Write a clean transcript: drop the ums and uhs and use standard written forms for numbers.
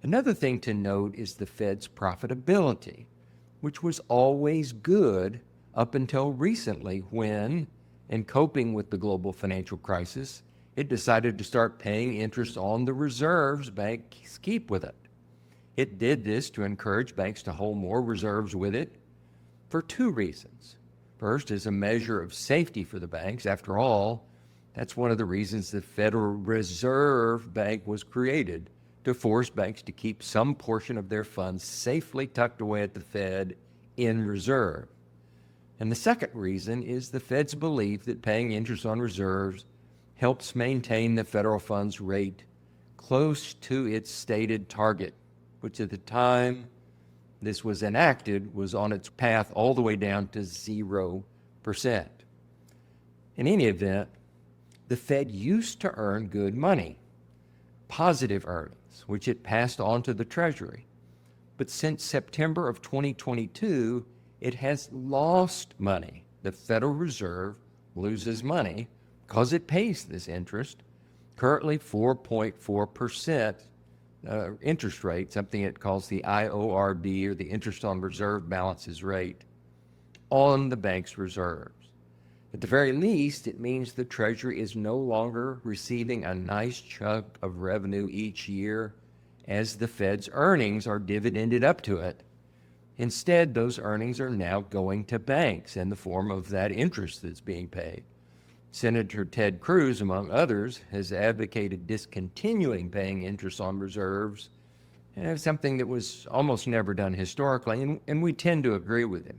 Another thing to note is the Fed's profitability, which was always good up until recently when, in coping with the global financial crisis, it decided to start paying interest on the reserves banks keep with it. It did this to encourage banks to hold more reserves with it for two reasons. First, as a measure of safety for the banks. After all, that's one of the reasons the Federal Reserve Bank was created, to force banks to keep some portion of their funds safely tucked away at the Fed in reserve. And the second reason is the Fed's belief that paying interest on reserves helps maintain the federal funds rate close to its stated target, which at the time this was enacted was on its path all the way down to 0%. In any event, the Fed used to earn good money, positive earnings, which it passed on to the Treasury. But since September of 2022, it has lost money. The Federal Reserve loses money because it pays this interest, currently 4.4% interest rate, something it calls the IORB, or the interest on reserve balances rate, on the bank's reserves. At the very least, it means the Treasury is no longer receiving a nice chunk of revenue each year as the Fed's earnings are dividended up to it. Instead, those earnings are now going to banks in the form of that interest that's being paid. Senator Ted Cruz, among others, has advocated discontinuing paying interest on reserves, something that was almost never done historically, and we tend to agree with him.